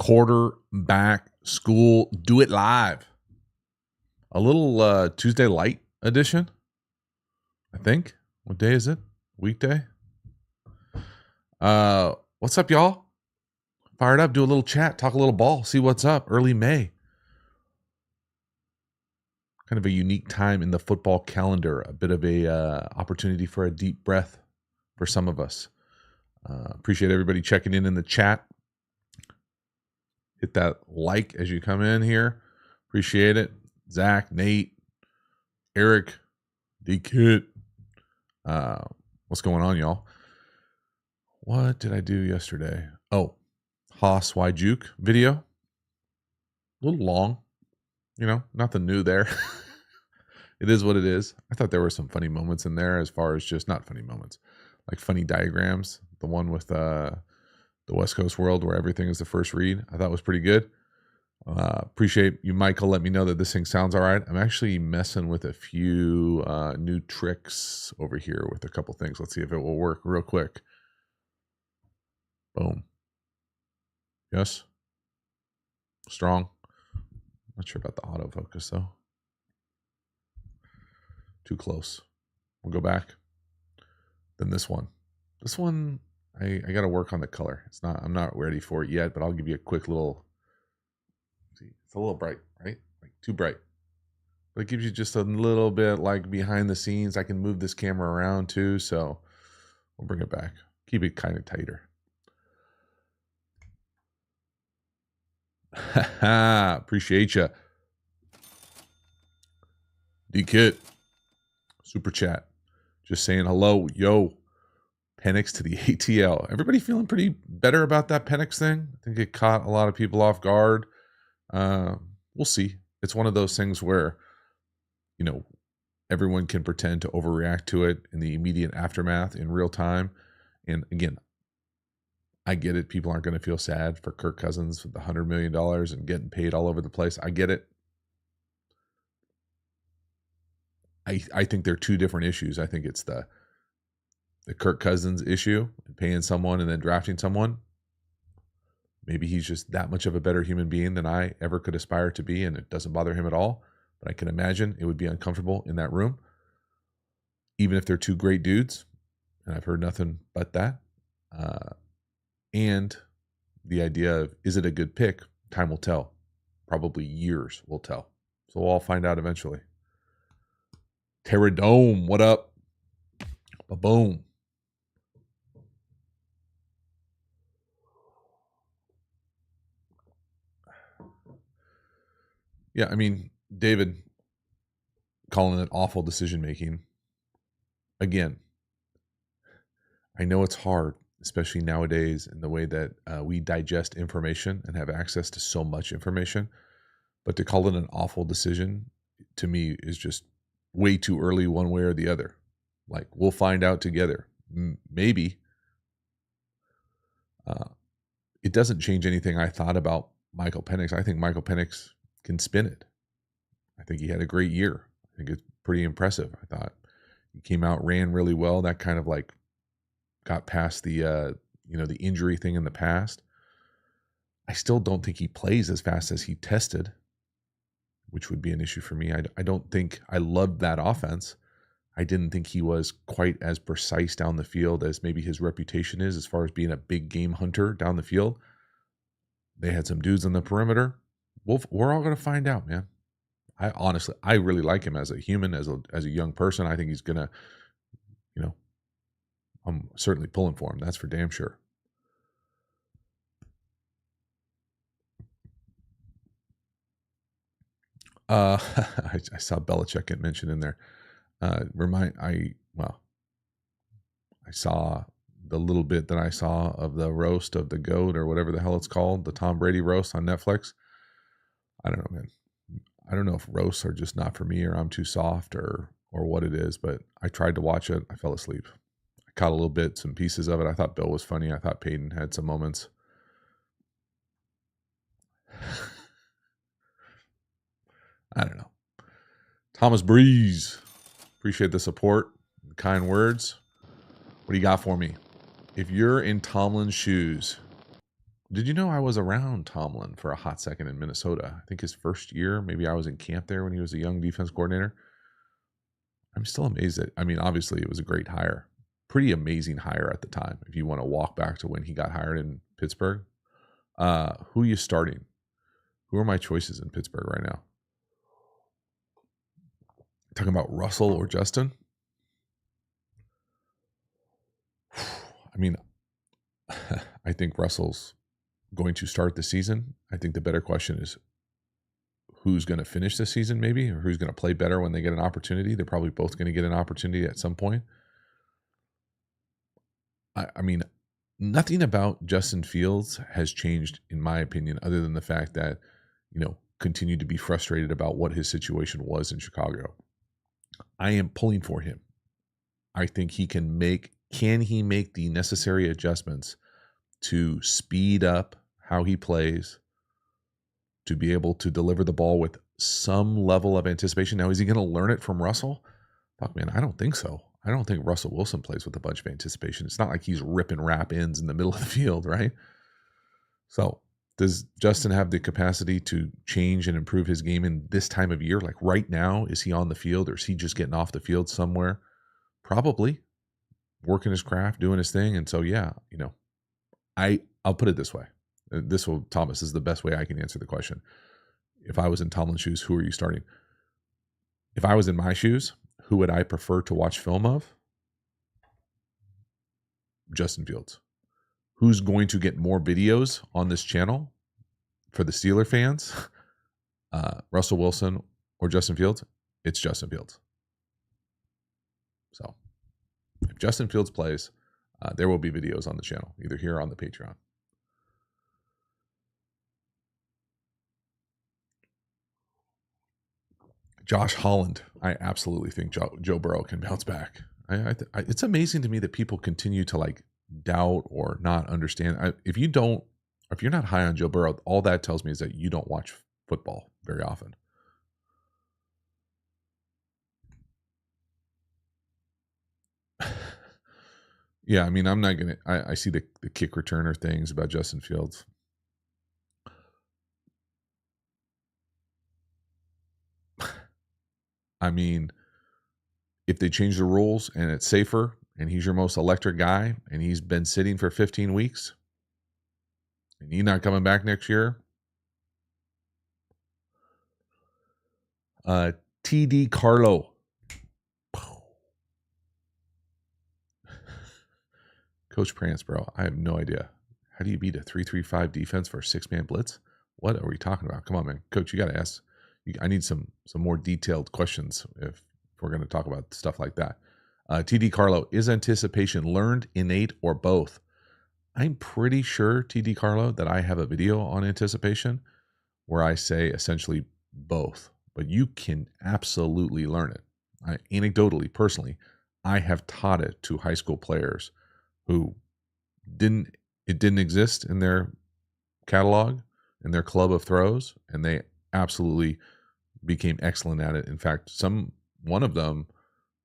quarterback school. Do it live. A little Tuesday light edition, I think. What day is it? Weekday? What's up, y'all? Fired up, do a little chat, talk a little ball, see what's up. Early May. Kind of a unique time in the football calendar. A bit of a opportunity for a deep breath for some of us. Appreciate everybody checking in the chat. Hit that like as you come in here. Appreciate it. Zach, Nate, Eric, D-Kit. What's going on, y'all? What did I do yesterday? Oh, Haas Y Juke video. A little long. You know, nothing new there. It is what it is. I thought there were some funny moments in there as far as just not funny moments, like funny diagrams. The one with the West Coast world where everything is the first read, I thought was pretty good. Appreciate you, Michael. Let me know that this thing sounds all right. I'm actually messing with a few new tricks over here with a couple things. Let's see if it will work real quick. Boom. Yes. Strong. Not sure about the autofocus though. Too close. We'll go back. Then this one. This one, I got to work on the color. I'm not ready for it yet, but I'll give you a quick little. See, it's a little bright, right? Like too bright. But it gives you just a little bit like behind the scenes. I can move this camera around too, so we'll bring it back. Keep it kind of tighter. Appreciate you. D-Kit. Super chat. Just saying hello. Yo. Penix to the ATL. Everybody feeling pretty better about that Penix thing? I think it caught a lot of people off guard. We'll see. It's one of those things where, you know, everyone can pretend to overreact to it in the immediate aftermath in real time. And again, I get it. People aren't going to feel sad for Kirk Cousins with the $100 million and getting paid all over the place. I get it. I think they're two different issues. I think it's the Kirk Cousins issue, paying someone and then drafting someone. Maybe he's just that much of a better human being than I ever could aspire to be, and it doesn't bother him at all. But I can imagine it would be uncomfortable in that room, even if they're two great dudes. And I've heard nothing but that. And the idea of, is it a good pick? Time will tell. Probably years will tell. So we'll all find out eventually. Terradome, what up? Ba-boom. Yeah, I mean, David calling it awful decision-making. Again, I know it's hard, especially nowadays in the way that we digest information and have access to so much information. But to call it an awful decision, to me, is just way too early one way or the other. Like, we'll find out together. Maybe. It doesn't change anything I thought about Michael Penix. I think Michael Penix can spin it. I think he had a great year. I think it's pretty impressive. I thought he came out, ran really well. That kind of like got past the the injury thing in the past. I still don't think he plays as fast as he tested, which would be an issue for me. I don't think I loved that offense. I didn't think he was quite as precise down the field as maybe his reputation is as far as being a big game hunter down the field. They had some dudes on the perimeter. We're all going to find out, man. I really like him as a human, as a young person. I think he's going to, I'm certainly pulling for him. That's for damn sure. I saw Belichick get mentioned in there. I saw the little bit that I saw of the roast of the GOAT or whatever the hell it's called, the Tom Brady roast on Netflix. I don't know, man. I don't know if roasts are just not for me or I'm too soft or what it is, but I tried to watch it. I fell asleep. I caught a little bit, some pieces of it. I thought Bill was funny. I thought Peyton had some moments. I don't know. Thomas Breeze. Appreciate the support, the kind words. What do you got for me? If you're in Tomlin's shoes, Did you know I was around Tomlin for a hot second in Minnesota? I think his first year, maybe I was in camp there when he was a young defense coordinator. I'm still amazed at, I mean, obviously it was a great hire. Pretty amazing hire at the time. If you want to walk back to when he got hired in Pittsburgh, who are you starting? Who are my choices in Pittsburgh right now? Talking about Russell or Justin? I mean, I think Russell's going to start the season. I think the better question is who's going to finish the season, maybe, or who's going to play better when they get an opportunity. They're probably both going to get an opportunity at some point. I mean, nothing about Justin Fields has changed, in my opinion, other than the fact that, continued to be frustrated about what his situation was in Chicago. I am pulling for him. I think he can make the necessary adjustments to speed up how he plays, to be able to deliver the ball with some level of anticipation. Now, is he going to learn it from Russell? Fuck, man, I don't think so. I don't think Russell Wilson plays with a bunch of anticipation. It's not like he's ripping wrap ends in the middle of the field, right? So does Justin have the capacity to change and improve his game in this time of year? Like right now, is he on the field or is he just getting off the field somewhere? Probably working his craft, doing his thing. And so, yeah, I'll put it this way. Thomas, is the best way I can answer the question. If I was in Tomlin's shoes, who are you starting? If I was in my shoes, who would I prefer to watch film of? Justin Fields. Who's going to get more videos on this channel for the Steeler fans? Russell Wilson or Justin Fields? It's Justin Fields. So if Justin Fields plays, there will be videos on the channel, either here or on the Patreon. Josh Holland. I absolutely think Joe Burrow can bounce back. It's amazing to me that people continue to doubt or not understand. If you're not high on Joe Burrow, all that tells me is that you don't watch football very often. Yeah, I mean, I'm not going to, I see the kick returner things about Justin Fields. I mean, if they change the rules and it's safer and he's your most electric guy and he's been sitting for 15 weeks and he's not coming back next year, TD Carlo. Coach Prance, bro, I have no idea. How do you beat a 3-3-5 defense for a 6-man blitz? What are we talking about? Come on, man. Coach, you got to ask. I need some more detailed questions if we're going to talk about stuff like that. TD Carlo, is anticipation learned, innate, or both? I'm pretty sure, TD Carlo, that I have a video on anticipation where I say essentially both, but you can absolutely learn it. Anecdotally, personally, I have taught it to high school players who didn't exist in their catalog, in their club of throws, and they absolutely became excellent at it. In fact, one of them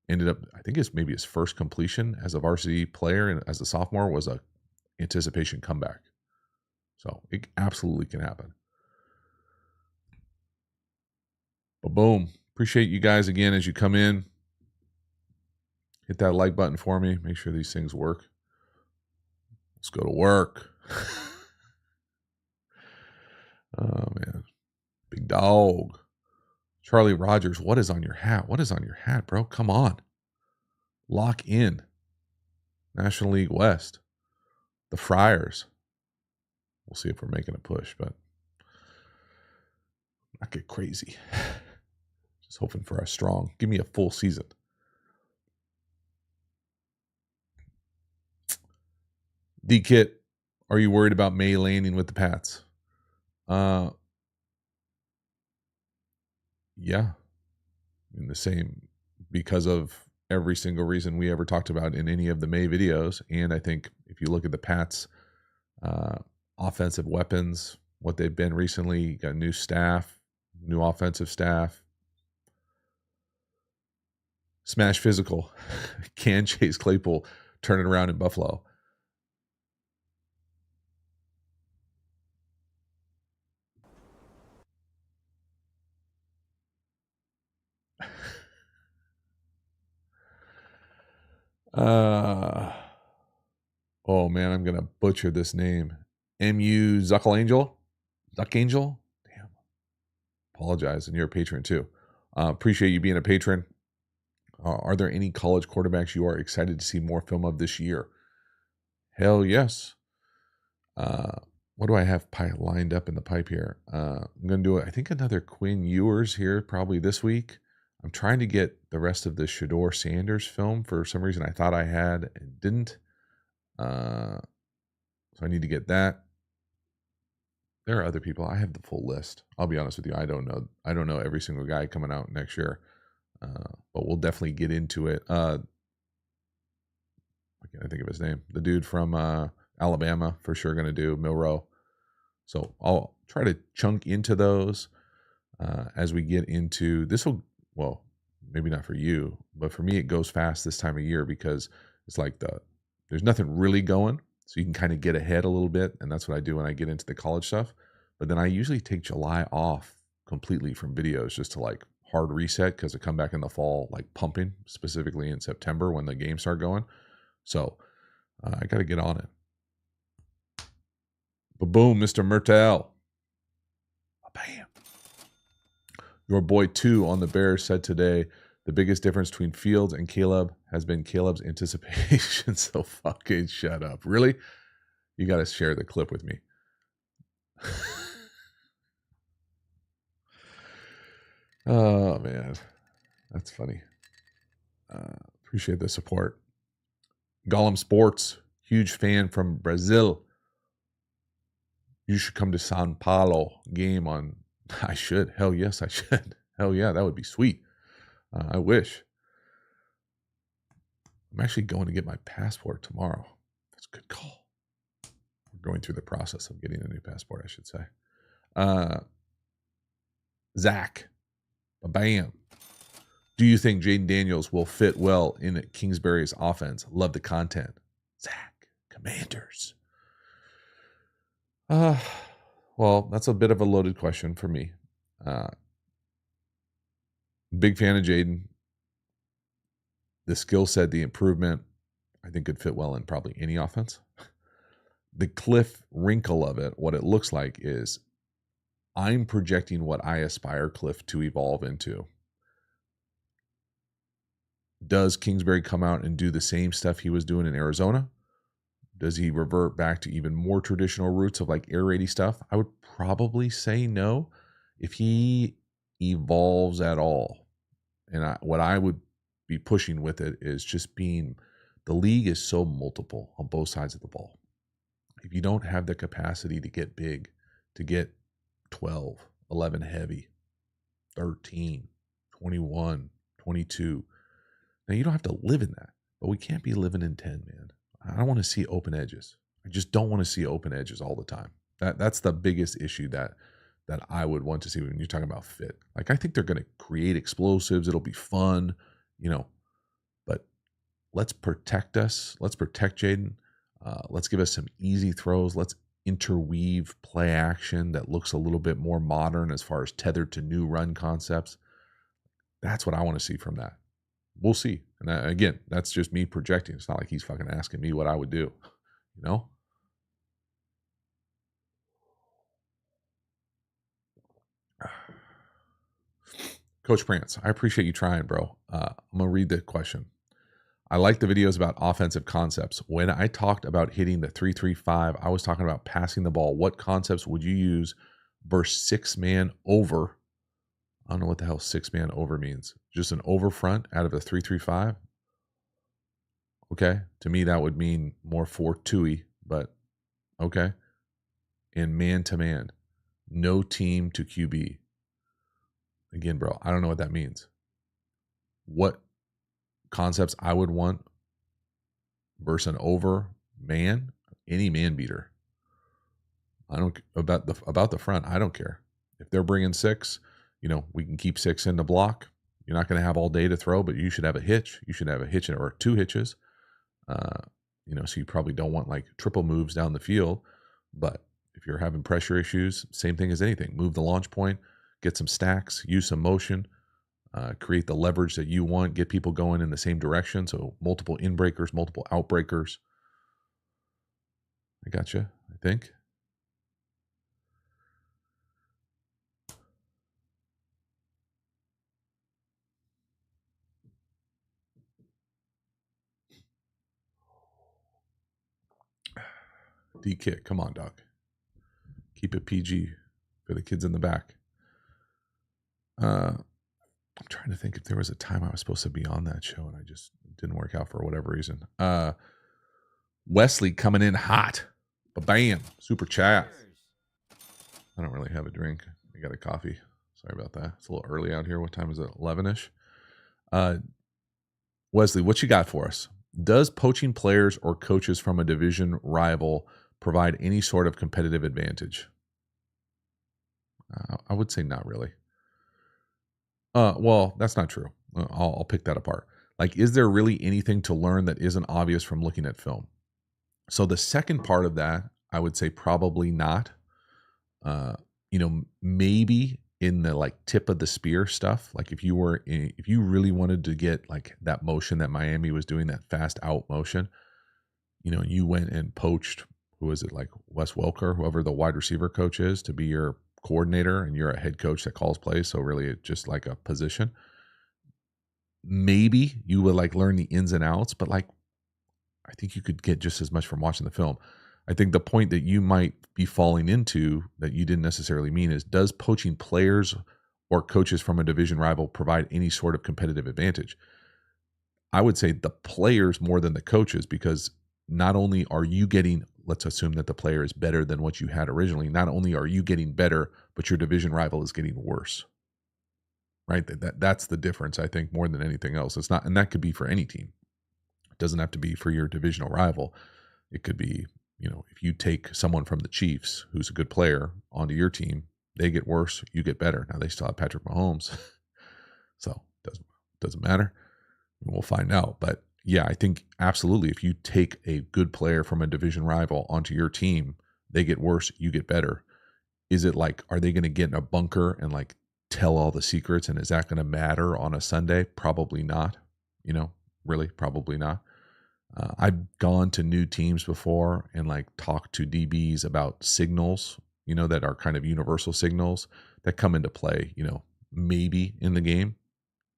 ended up, I think it's maybe his first completion as a varsity player and as a sophomore was a anticipation comeback. So it absolutely can happen. But boom. Appreciate you guys again as you come in. Hit that like button for me. Make sure these things work. Let's go to work. Oh, man. Big dog. Charlie Rogers, what is on your hat? What is on your hat, bro? Come on. Lock in. National League West. The Friars. We'll see if we're making a push, but not get crazy. Just hoping for a strong. Give me a full season. D-Kit, are you worried about May landing with the Pats? Yeah. In the same, because of every single reason we ever talked about in any of the May videos. And I think if you look at the Pats' offensive weapons, what they've been recently, got new staff, new offensive staff. Smash physical. Can Chase Claypool turn it around in Buffalo? Oh man, I'm gonna butcher this name. MU Zuckelangel? Zuckangel? Damn. Apologize, and you're a patron too. Appreciate you being a patron. Are there any college quarterbacks you are excited to see more film of this year? Hell yes. What do I have lined up in the pipe here? I'm going to do, I think, another Quinn Ewers here probably this week. I'm trying to get the rest of the Shador Sanders film. For some reason, I thought I had and didn't. So I need to get that. There are other people. I have the full list. I'll be honest with you. I don't know every single guy coming out next year. But we'll definitely get into it. What can I think of his name? The dude from Alabama, for sure going to do Milroe. So I'll try to chunk into those as we get into this. Well, maybe not for you, but for me, it goes fast this time of year because it's like there's nothing really going. So you can kind of get ahead a little bit. And that's what I do when I get into the college stuff. But then I usually take July off completely from videos just to like hard reset because I come back in the fall like pumping, specifically in September when the games start going. So I got to get on it. Boom, Mr. Mertel. Bam. Your boy 2 on the Bears said today, the biggest difference between Fields and Caleb has been Caleb's anticipation. So fucking shut up. Really? You got to share the clip with me. Oh, man. That's funny. Appreciate the support. Gollum Sports, huge fan from Brazil. You should come to Sao Paulo game on. I should. Hell yes, I should. Hell yeah, that would be sweet. I wish. I'm actually going to get my passport tomorrow. That's a good call. We're going through the process of getting a new passport, I should say. Zach, bam. Do you think Jaden Daniels will fit well in Kingsbury's offense? Love the content. Zach, Commanders. Well, that's a bit of a loaded question for me. Big fan of Jaden. The skill set, the improvement, I think could fit well in probably any offense. The Cliff wrinkle of it, what it looks like is I'm projecting what I aspire Cliff to evolve into. Does Kingsbury come out and do the same stuff he was doing in Arizona? Does he revert back to even more traditional roots of like air raidy stuff? I would probably say no. If he evolves at all, and what I would be pushing with it is just being, the league is so multiple on both sides of the ball. If you don't have the capacity to get big, to get 12, 11 heavy, 13, 21, 22, now you don't have to live in that, but we can't be living in 10, man. I don't want to see open edges. I just don't want to see open edges all the time. That's the biggest issue that I would want to see when you're talking about fit. Like, I think they're going to create explosives. It'll be fun, but let's protect us. Let's protect Jaden. Let's give us some easy throws. Let's interweave play action that looks a little bit more modern as far as tethered to new run concepts. That's what I want to see from that. We'll see. And again, that's just me projecting. It's not like he's fucking asking me what I would do, Coach Prance, I appreciate you trying, bro. I'm going to read the question. I like the videos about offensive concepts. When I talked about hitting the 3-3-5, I was talking about passing the ball. What concepts would you use versus 6-man over? I don't know what the hell 6-man over means. Just an over front out of a 3-3-5? Okay. To me, that would mean more 4-2-y, but okay. And man-to-man. No team to QB. Again, bro, I don't know what that means. What concepts I would want versus an over man, any man beater. I don't about the front. I don't care if they're bringing 6. We can keep 6 in the block. You're not going to have all day to throw, but you should have a hitch. You should have a hitch or 2 hitches. So you probably don't want like triple moves down the field. But if you're having pressure issues, same thing as anything. Move the launch point, get some stacks, use some motion. create the leverage that you want, get people going in the same direction. So multiple inbreakers, multiple outbreakers. I gotcha, I think. D-Kit, come on, Doc. Keep it PG for the kids in the back. I'm trying to think if there was a time I was supposed to be on that show and I just didn't work out for whatever reason. Wesley coming in hot. Bam. Super chat. I don't really have a drink. I got a coffee. Sorry about that. It's a little early out here. What time is it? 11-ish. Wesley, what you got for us? Does poaching players or coaches from a division rival provide any sort of competitive advantage? I would say not really. Well, that's not true. I'll pick that apart. Like, is there really anything to learn that isn't obvious from looking at film? So the second part of that, I would say probably not. Maybe in the like tip of the spear stuff, like if you really wanted to get like that motion that Miami was doing, that fast out motion, you went and poached, who is it, like Wes Welker, whoever the wide receiver coach is, to be your coordinator, and you're a head coach that calls plays. So really it's just like a position. Maybe you would like learn the ins and outs, but like, I think you could get just as much from watching the film. I think the point that you might be falling into that you didn't necessarily mean is, does poaching players or coaches from a division rival provide any sort of competitive advantage? I would say the players more than the coaches, because not only are you getting, let's assume that the player is better than what you had originally, not only are you getting better, but your division rival is getting worse. Right? That's the difference, I think, more than anything else. It's not, and that could be for any team. It doesn't have to be for your divisional rival. It could be, if you take someone from the Chiefs who's a good player onto your team, they get worse, you get better. Now they still have Patrick Mahomes, so doesn't matter. We'll find out. But yeah, I think absolutely, if you take a good player from a division rival onto your team, they get worse, you get better. Is it like, are they going to get in a bunker and like tell all the secrets, and is that going to matter on a Sunday? Probably not. Really, probably not. I've gone to new teams before and like talked to DBs about signals, that are kind of universal signals that come into play, maybe in the game,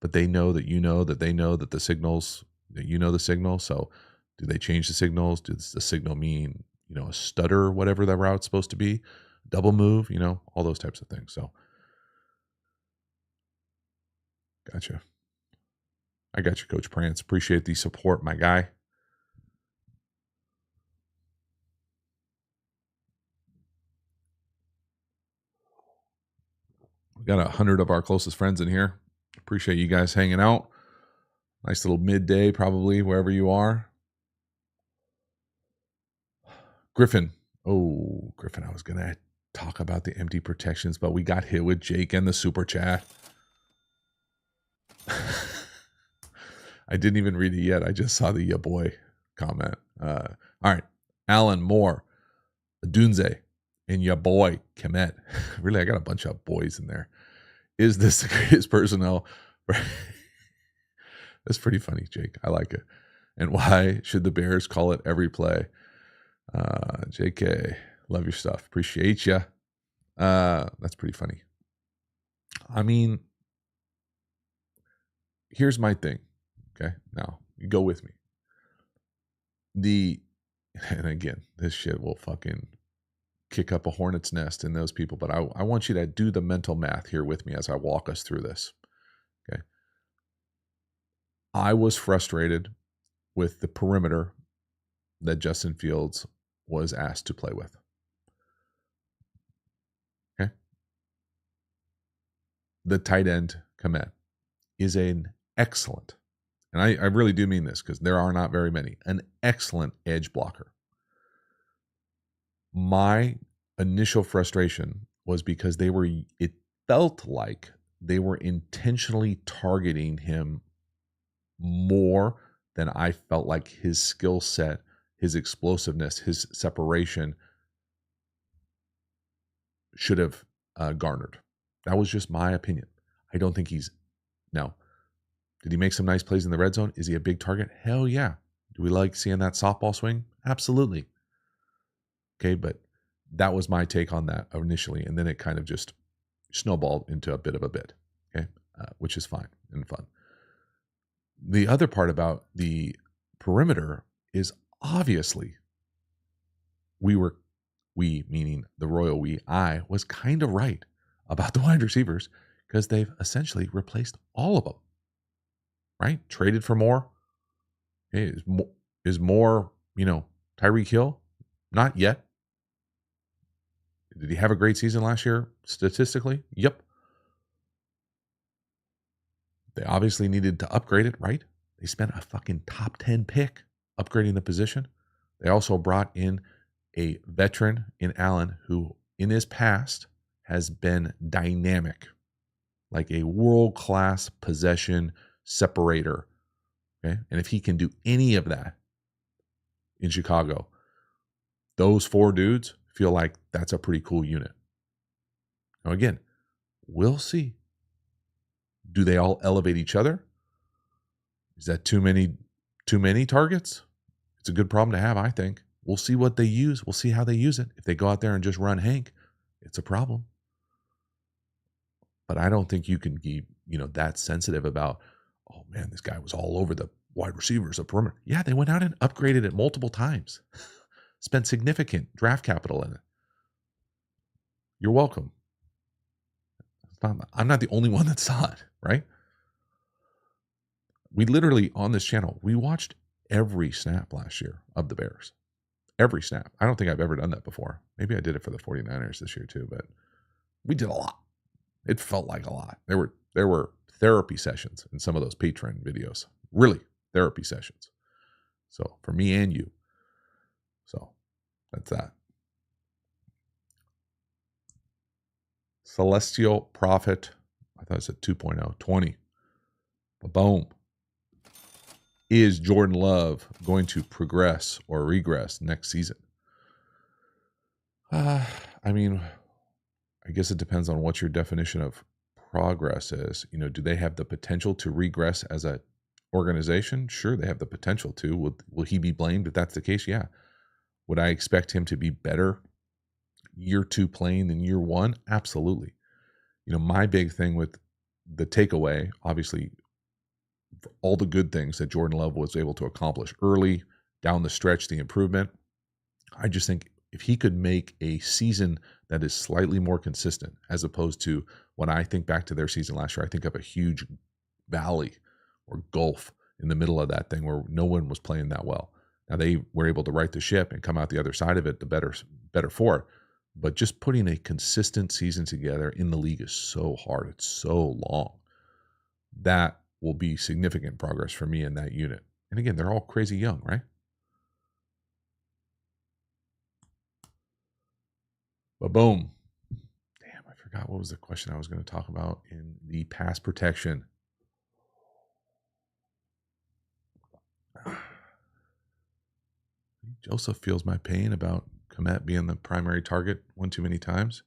but they know that they know that the signals, that the signal. So do they change the signals? Does the signal mean, a stutter, whatever that route's supposed to be, double move, all those types of things. So gotcha. I got you, Coach Prance. Appreciate the support, my guy. We got 100 of our closest friends in here. Appreciate you guys hanging out. Nice little midday, probably, wherever you are. Griffin. Oh, Griffin, I was going to talk about the empty protections, but we got hit with Jake and the super chat. I didn't even read it yet. I just saw the ya boy comment. All right. Alan Moore, Dunze, and ya boy, Kemet. Really, I got a bunch of boys in there. Is this the greatest personnel? That's pretty funny, Jake. I like it. And why should the Bears call it every play? JK, love your stuff. Appreciate you. That's pretty funny. I mean, here's my thing. Okay, now you go with me. And again, this shit will fucking kick up a hornet's nest in those people, but I want you to do the mental math here with me as I walk us through this. Okay. I was frustrated with the perimeter that Justin Fields was asked to play with. Okay. The tight end, Komet, is an excellent, and I really do mean this because there are not very many, an excellent edge blocker. My initial frustration was because it felt like they were intentionally targeting him more than I felt like his skill set, his explosiveness, his separation should have garnered. That was just my opinion. I don't think he's Now, did he make some nice plays in the red zone? Is he a big target? Hell yeah. Do we like seeing that softball swing? Absolutely. Okay, but that was my take on that initially, and then it kind of just snowballed into a bit of a bit, okay, which is fine and fun. The other part about the perimeter is obviously we meaning the royal I was kind of right about the wide receivers because they've essentially replaced all of them, right? Traded for more. Okay, is more, Tyreek Hill? Not yet. Did he have a great season last year statistically? Yep. They obviously needed to upgrade it, right? They spent a fucking top 10 pick upgrading the position. They also brought in a veteran in Allen who, in his past, has been dynamic, like a world-class possession separator. Okay? And if he can do any of that in Chicago, those 4 dudes feel like that's a pretty cool unit. Now, again, we'll see. Do they all elevate each other? Is that too many targets? It's a good problem to have, I think. We'll see what they use. We'll see how they use it. If they go out there and just run Hank, it's a problem. But I don't think you can be, that sensitive about, oh man, this guy was all over the wide receivers, the perimeter. Yeah, they went out and upgraded it multiple times. Spent significant draft capital in it. You're welcome. I'm not the only one that saw it, right? We literally, on this channel, we watched every snap last year of the Bears. Every snap. I don't think I've ever done that before. Maybe I did it for the 49ers this year too, but we did a lot. It felt like a lot. There were therapy sessions in some of those Patreon videos. Really, therapy sessions. So for me and you. So that's that. Celestial Prophet. I thought it said 2.0. 20. Boom. Is Jordan Love going to progress or regress next season? I guess it depends on what your definition of progress is. Do they have the potential to regress as an organization? Sure, they have the potential to. Will he be blamed if that's the case? Yeah. Would I expect him to be better year 2 playing than year 1? Absolutely. My big thing with the takeaway, obviously, all the good things that Jordan Love was able to accomplish early, down the stretch, the improvement. I just think if he could make a season that is slightly more consistent, as opposed to when I think back to their season last year, I think of a huge valley or gulf in the middle of that thing where no one was playing that well. Now they were able to right the ship and come out the other side of it the better for it. But just putting a consistent season together in the league is so hard. It's so long. That will be significant progress for me in that unit. And again, they're all crazy young, right? But boom. Damn, I forgot what was the question I was going to talk about in the pass protection. Joseph feels my pain about Komet being the primary target one too many times.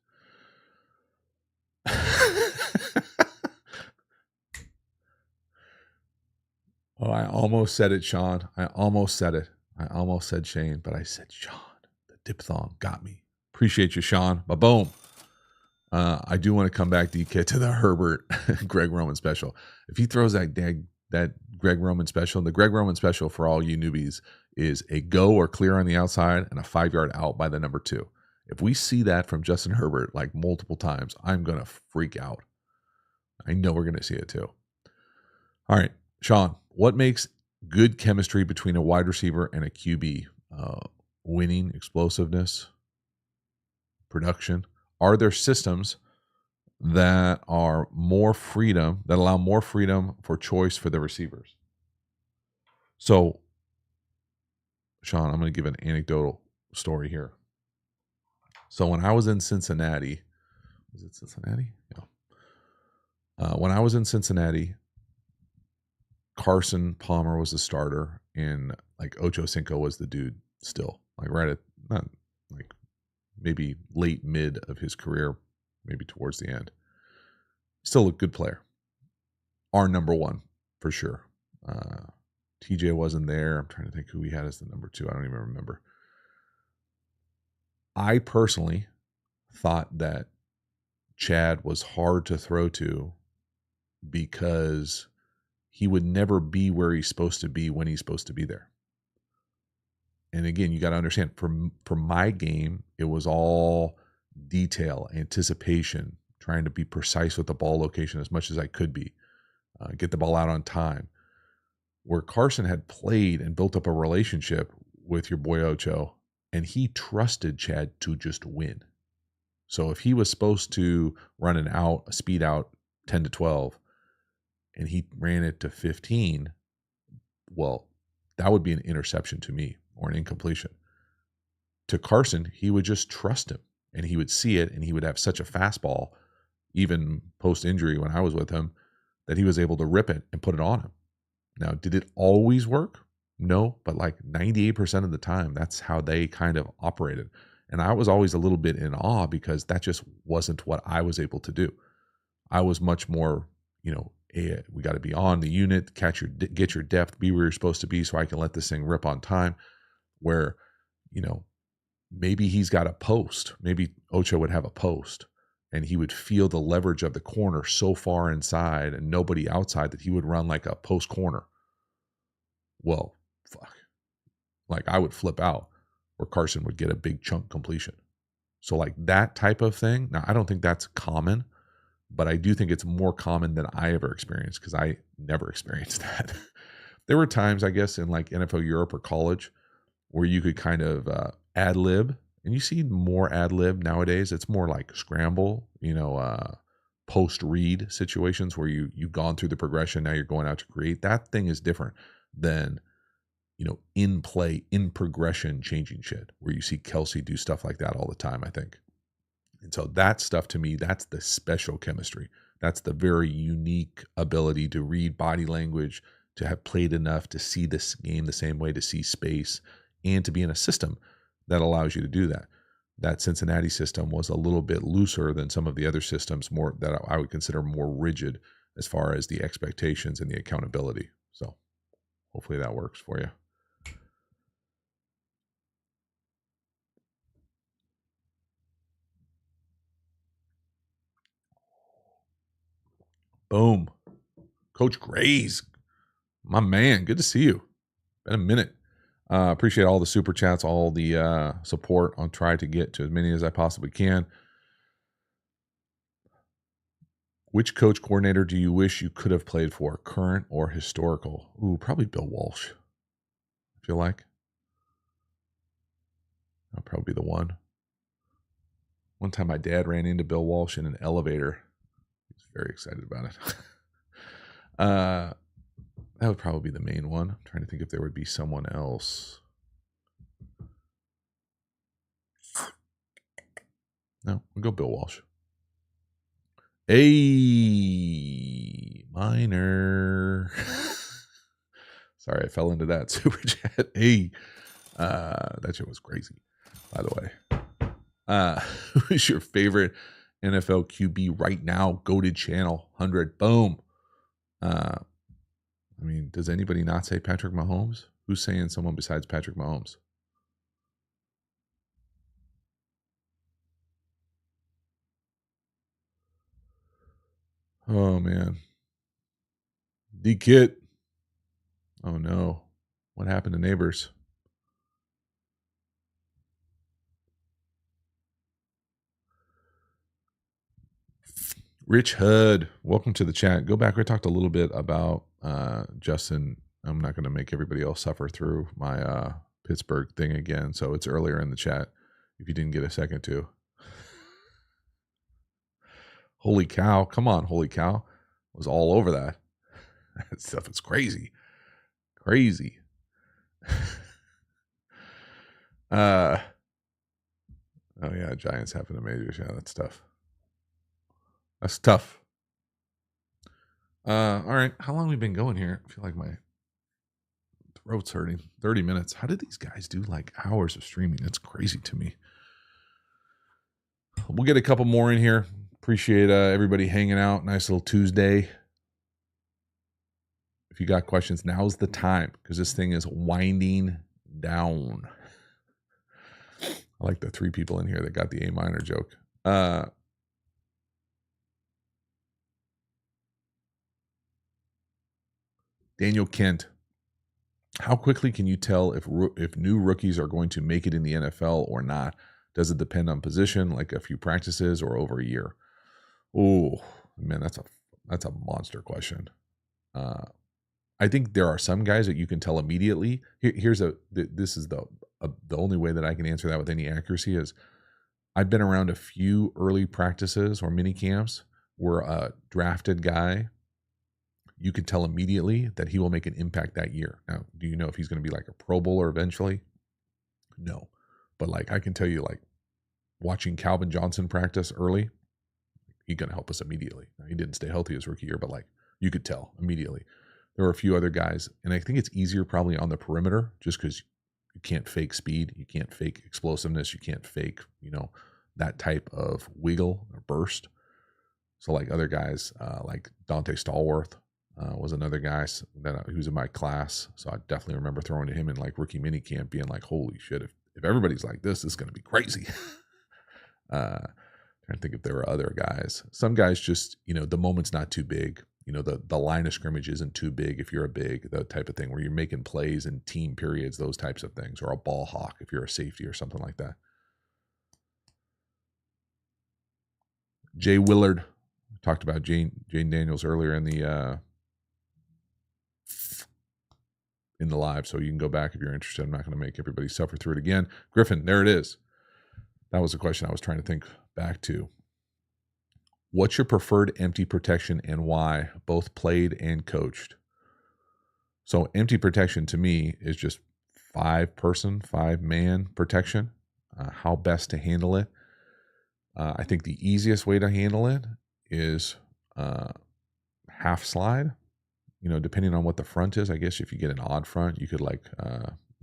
Oh, I almost said it, Sean. I almost said it. I almost said Shane, but I said Sean. The diphthong got me. Appreciate you, Sean. Ba-boom. I do want to come back, DK, to the Herbert Greg Roman special. If he throws that Greg Roman special, the Greg Roman special for all you newbies is a go or clear on the outside and a 5-yard out by the number 2. If we see that from Justin Herbert like multiple times, I'm going to freak out. I know we're going to see it too. All right, Sean, what makes good chemistry between a wide receiver and a QB? Winning, explosiveness, production. Are there systems that are more freedom, that allow more freedom for choice for the receivers? So, Sean, I'm going to give an anecdotal story here. So when I was in Cincinnati, was it Cincinnati? Yeah. When I was in Cincinnati, Carson Palmer was the starter, and like Ocho Cinco was the dude still, like right at, not like maybe late mid of his career, maybe towards the end. Still a good player. our number one for sure. TJ wasn't there. I'm trying to think who we had as the number 2. I don't even remember. I personally thought that Chad was hard to throw to because he would never be where he's supposed to be when he's supposed to be there. And again, you got to understand, for my game, it was all detail, anticipation, trying to be precise with the ball location as much as I could be, get the ball out on time. Where Carson had played and built up a relationship with your boy Ocho, and he trusted Chad to just win. So if he was supposed to run a speed out 10 to 12, and he ran it to 15, well, that would be an interception to me or an incompletion. To Carson, he would just trust him, and he would see it, and he would have such a fastball, even post-injury when I was with him, that he was able to rip it and put it on him. Now, did it always work? No, but like 98% of the time, that's how they kind of operated. And I was always a little bit in awe because that just wasn't what I was able to do. I was much more, we got to be on the unit, get your depth, be where you're supposed to be so I can let this thing rip on time. Where, maybe he's got a post. Maybe Ocho would have a post, and he would feel the leverage of the corner so far inside and nobody outside that he would run like a post corner. Well, fuck. Like I would flip out, where Carson would get a big chunk completion. So like that type of thing. Now, I don't think that's common, but I do think it's more common than I ever experienced because I never experienced that. There were times, I guess, in like NFL Europe or college where you could kind of ad lib. And you see more ad lib nowadays. It's more like scramble, post read situations where you've gone through the progression. Now you're going out to create. That thing is different than, in play, in progression, changing shit, where you see Kelsey do stuff like that all the time, I think. And so that stuff to me, that's the special chemistry. That's the very unique ability to read body language, to have played enough to see this game the same way, to see space, and to be in a system that allows you to do that. That Cincinnati system was a little bit looser than some of the other systems, more that I would consider more rigid as far as the expectations and the accountability. So hopefully that works for you. Boom. Coach Grays, my man, good to see you. Been a minute. Appreciate all the super chats, all the support. I'll try to get to as many as I possibly can. Which coach coordinator do you wish you could have played for, current or historical? Ooh, probably Bill Walsh. I feel like that'll probably be the one. One time my dad ran into Bill Walsh in an elevator. He was very excited about it. That would probably be the main one. I'm trying to think if there would be someone else. No, we'll go Bill Walsh. A minor. Sorry, I fell into that super chat. That shit was crazy, by the way. Who is your favorite NFL QB right now? Goated channel 100. Boom. Does anybody not say Patrick Mahomes? Who's saying someone besides Patrick Mahomes? Oh, man. D-Kit. Oh, no. What happened to Neighbors? Rich Hud, welcome to the chat. Go back. We talked a little bit about Justin. I'm not going to make everybody else suffer through my Pittsburgh thing again. So it's earlier in the chat if you didn't get a second to. Holy cow. Come on, holy cow. Was all over that. That stuff is crazy. Crazy. Oh yeah, Giants having a major. Yeah, that's tough. That's tough. All right. How long have we been going here? I feel like my throat's hurting. 30 minutes. How did these guys do like hours of streaming? That's crazy to me. We'll get a couple more in here. Appreciate everybody hanging out. Nice little Tuesday. If you got questions, now's the time because this thing is winding down. I like the 3 people in here that got the A minor joke. Daniel Kent, how quickly can you tell if new rookies are going to make it in the NFL or not? Does it depend on position, like a few practices, or over a year? Oh man, that's a monster question. I think there are some guys that you can tell immediately. This is the only way that I can answer that with any accuracy is I've been around a few early practices or mini camps where a drafted guy, you can tell immediately that he will make an impact that year. Now, do you know if he's going to be like a Pro Bowler eventually? No. But like I can tell you, like watching Calvin Johnson practice early, he's going to help us immediately. Now, he didn't stay healthy his rookie year, but like you could tell immediately. There were a few other guys, and I think it's easier probably on the perimeter just because you can't fake speed, you can't fake explosiveness, you can't fake, that type of wiggle or burst. So like other guys, like Dante Stallworth was another guy that he was in my class. So I definitely remember throwing to him in like rookie mini camp being like, holy shit, if everybody's like this is going to be crazy. Trying to think if there were other guys. Some guys just, the moment's not too big. The line of scrimmage isn't too big if you're a big, the type of thing where you're making plays in team periods, those types of things, or a ball hawk if you're a safety or something like that. Jay Willard, talked about Jaden Daniels earlier in the live, so you can go back if you're interested. I'm not going to make everybody suffer through it again. Griffin, there it is. That was a question I was trying to think back to. What's your preferred empty protection and why? Both played and coached. So empty protection to me is just 5-man protection. How best to handle it? I think the easiest way to handle it is half slide. Depending on what the front is, I guess if you get an odd front, you could like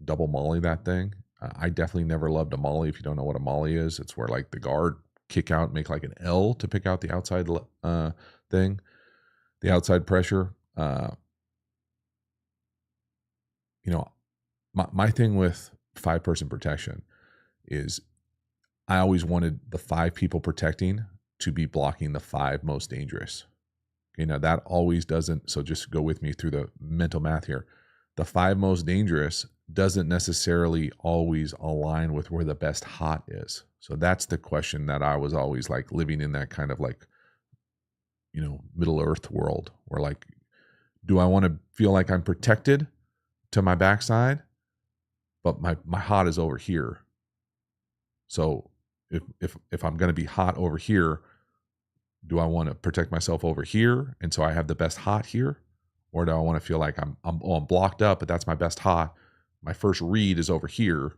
double molly that thing. I definitely never loved a molly. If you don't know what a molly is, it's where like the guard kick out, make like an L to pick out the outside thing, the outside pressure. My thing with 5-person protection is I always wanted the 5 people protecting to be blocking the 5 most dangerous. Okay, now that always doesn't, so just go with me through the mental math here. The 5 most dangerous doesn't necessarily always align with where the best hot is. So that's the question that I was always like living in that kind of like, Middle Earth world where like, do I want to feel like I'm protected to my backside, but my hot is over here. So if I'm going to be hot over here, do I want to protect myself over here? And so I have the best hot here, or do I want to feel like I'm blocked up, but that's my best hot. My first read is over here.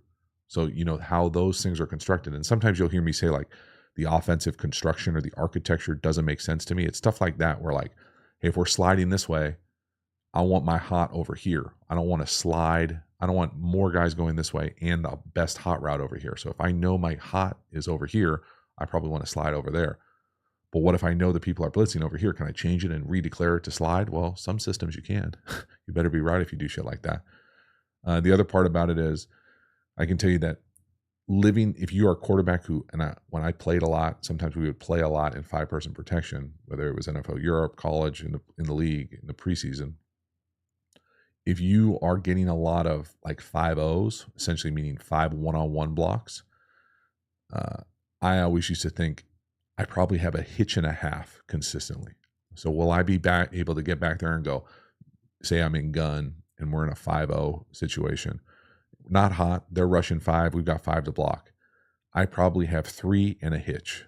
So, how those things are constructed. And sometimes you'll hear me say like the offensive construction or the architecture doesn't make sense to me. It's stuff like that where like, hey, if we're sliding this way, I want my hot over here. I don't want to slide. I don't want more guys going this way and the best hot route over here. So if I know my hot is over here, I probably want to slide over there. But what if I know that people are blitzing over here? Can I change it and redeclare it to slide? Well, some systems you can. You better be right if you do shit like that. The other part about it is I can tell you that if you are a quarterback when I played a lot, sometimes we would play a lot in 5-person protection, whether it was NFL Europe, college, in the league, in the preseason. If you are getting a lot of like 5-0s, essentially meaning 5 one-on-one blocks, I always used to think I probably have a hitch and a half consistently. So will I be able to get back there and go, say I'm in gun and we're in a 5-0 situation, not hot, they're rushing 5, we've got 5 to block. I probably have 3 and a hitch.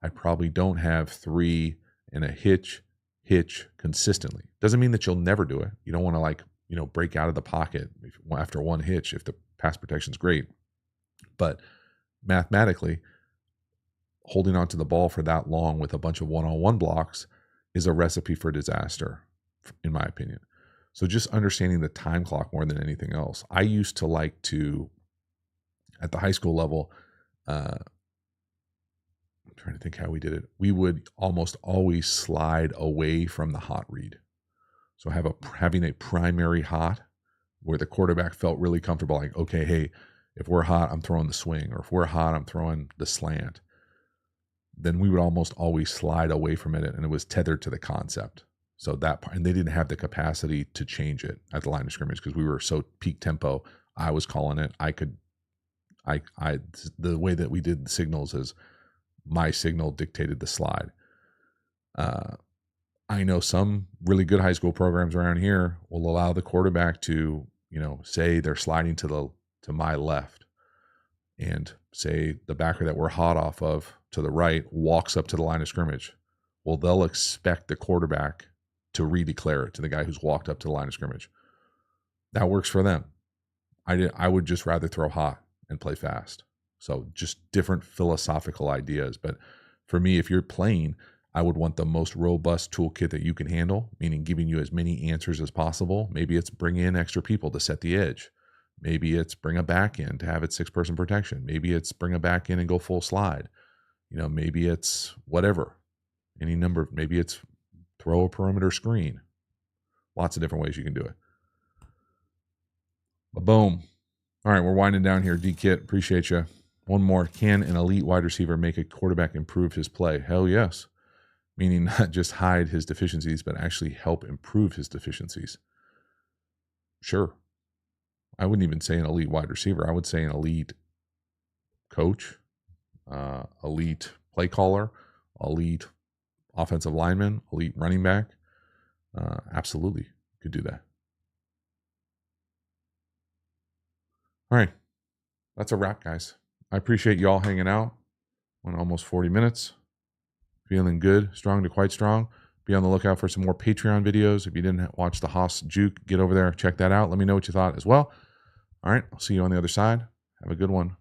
I probably don't have 3 and a hitch consistently. Doesn't mean that you'll never do it. You don't want to like, break out of the pocket after one hitch if the pass protection's great. But mathematically, holding on to the ball for that long with a bunch of one-on-one blocks is a recipe for disaster, in my opinion. So just understanding the time clock more than anything else. I used to like to, at the high school level, I'm trying to think how we did it. We would almost always slide away from the hot read. So having a primary hot where the quarterback felt really comfortable, like, okay, hey, if we're hot, I'm throwing the swing, or if we're hot, I'm throwing the slant, then we would almost always slide away from it, and it was tethered to the concept. So that part, and they didn't have the capacity to change it at the line of scrimmage because we were so peak tempo. I was calling it. The way that we did the signals is my signal dictated the slide. I know some really good high school programs around here will allow the quarterback to, say they're sliding to my left, and say the backer that we're hot off of to the right walks up to the line of scrimmage. Well, they'll expect the quarterback to redeclare it to the guy who's walked up to the line of scrimmage. That works for them. I would just rather throw hot and play fast. So just different philosophical ideas. But for me, if you're playing, I would want the most robust toolkit that you can handle, meaning giving you as many answers as possible. Maybe it's bring in extra people to set the edge. Maybe it's bring a back in to have it 6-person protection. Maybe it's bring a back in and go full slide. Maybe it's whatever, any number. Maybe it's throw a perimeter screen. Lots of different ways you can do it. But boom. All right, we're winding down here. D-Kit, appreciate you. One more. Can an elite wide receiver make a quarterback improve his play? Hell yes. Meaning not just hide his deficiencies, but actually help improve his deficiencies. Sure. I wouldn't even say an elite wide receiver. I would say an elite coach, elite play caller, elite offensive lineman, elite running back. Absolutely could do that. All right. That's a wrap, guys. I appreciate you all hanging out. Went almost 40 minutes. Feeling good, strong to quite strong. Be on the lookout for some more Patreon videos. If you didn't watch the Haas Juke, get over there, check that out. Let me know what you thought as well. All right, I'll see you on the other side. Have a good one.